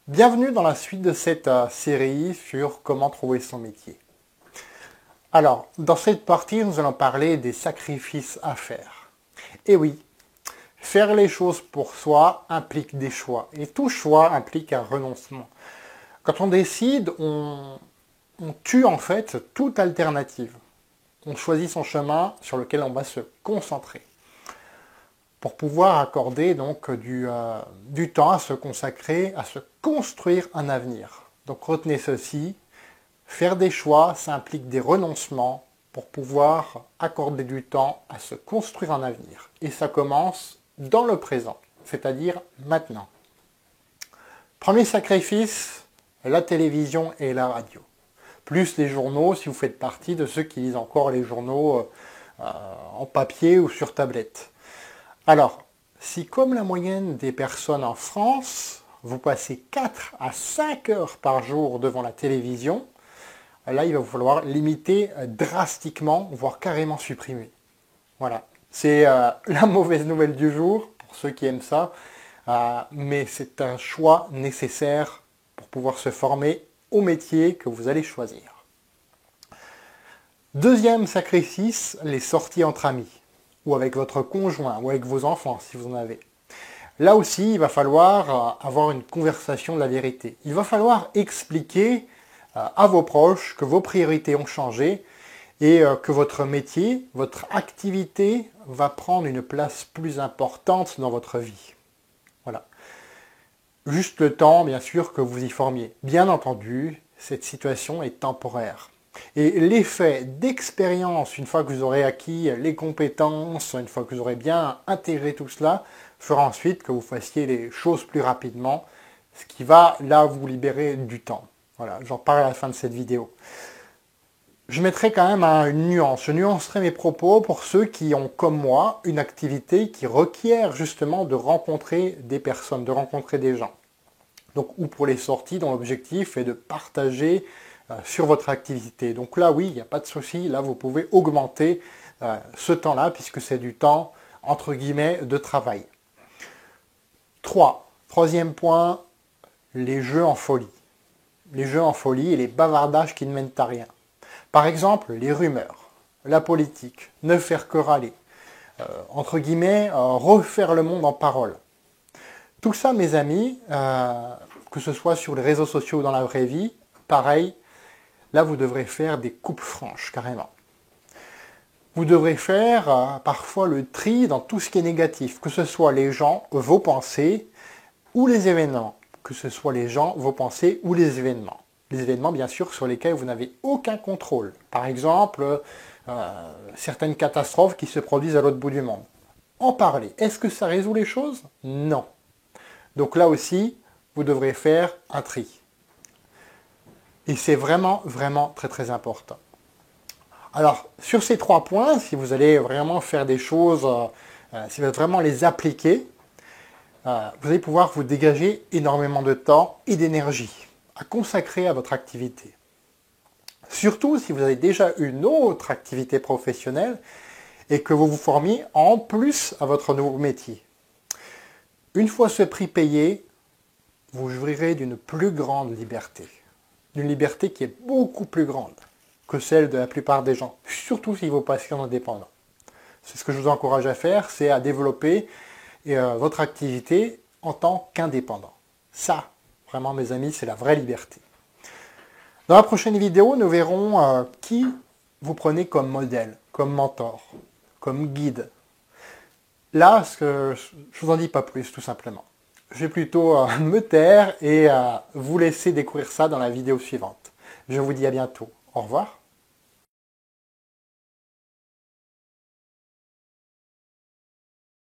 Bienvenue dans la suite de cette série sur comment trouver son métier. Alors, dans cette partie, nous allons parler des sacrifices à faire. Et oui, faire les choses pour soi implique des choix. Et tout choix implique un renoncement. Quand on décide, on tue en fait toute alternative. On choisit son chemin sur lequel on va se concentrer. Pour pouvoir accorder donc du temps à se consacrer, à se construire un avenir. Donc retenez ceci, faire des choix, ça implique des renoncements pour pouvoir accorder du temps à se construire un avenir. Et ça commence dans le présent, c'est-à-dire maintenant. Premier sacrifice, la télévision et la radio. Plus les journaux, si vous faites partie de ceux qui lisent encore les journaux en papier ou sur tablette. Alors, si comme la moyenne des personnes en France, vous passez 4 à 5 heures par jour devant la télévision, là il va vous falloir limiter drastiquement, voire carrément supprimer. Voilà, c'est la mauvaise nouvelle du jour, pour ceux qui aiment ça, mais c'est un choix nécessaire pour pouvoir se former au métier que vous allez choisir. Deuxième sacrifice, les sorties entre amis, ou avec votre conjoint, ou avec vos enfants, si vous en avez. Là aussi, il va falloir avoir une conversation de la vérité. Il va falloir expliquer à vos proches que vos priorités ont changé et que votre métier, votre activité va prendre une place plus importante dans votre vie. Voilà. Juste le temps, bien sûr, que vous y formiez. Bien entendu, cette situation est temporaire. Et l'effet d'expérience, une fois que vous aurez acquis les compétences, une fois que vous aurez bien intégré tout cela, fera ensuite que vous fassiez les choses plus rapidement, ce qui va là vous libérer du temps. Voilà, j'en parle à la fin de cette vidéo. Je mettrai quand même une nuance. Je nuancerai mes propos pour ceux qui ont, comme moi, une activité qui requiert justement de rencontrer des personnes, de rencontrer des gens. Donc, ou pour les sorties dont l'objectif est de partager sur votre activité. Donc là, oui, il n'y a pas de souci. Là, vous pouvez augmenter ce temps-là, puisque c'est du temps, entre guillemets, de travail. Troisième point, les jeux en folie. Les jeux en folie et les bavardages qui ne mènent à rien. Par exemple, les rumeurs, la politique, ne faire que râler, entre guillemets, refaire le monde en paroles. Tout ça, mes amis, que ce soit sur les réseaux sociaux ou dans la vraie vie, pareil, là vous devrez faire des coupes franches, carrément. Vous devrez faire parfois le tri dans tout ce qui est négatif, que ce soit les gens, vos pensées, ou les événements. Que ce soit les gens, vos pensées, ou les événements. Les événements, bien sûr, sur lesquels vous n'avez aucun contrôle. Par exemple, certaines catastrophes qui se produisent à l'autre bout du monde. En parler. Est-ce que ça résout les choses? Non. Donc là aussi, vous devrez faire un tri. Et c'est vraiment, vraiment très, très important. Alors, sur ces 3 points, si vous allez vraiment faire des choses, si vous allez vraiment les appliquer, vous allez pouvoir vous dégager énormément de temps et d'énergie à consacrer à votre activité. Surtout si vous avez déjà une autre activité professionnelle et que vous vous formiez en plus à votre nouveau métier. Une fois ce prix payé, vous jouirez d'une plus grande liberté. D'une liberté qui est beaucoup plus grande que celle de la plupart des gens, surtout si vous passez en indépendant. C'est ce que je vous encourage à faire, c'est à développer votre activité en tant qu'indépendant. Ça, vraiment mes amis, c'est la vraie liberté. Dans la prochaine vidéo, nous verrons qui vous prenez comme modèle, comme mentor, comme guide. Là, je ne vous en dis pas plus, tout simplement. Je vais plutôt me taire et vous laisser découvrir ça dans la vidéo suivante. Je vous dis à bientôt. Au revoir.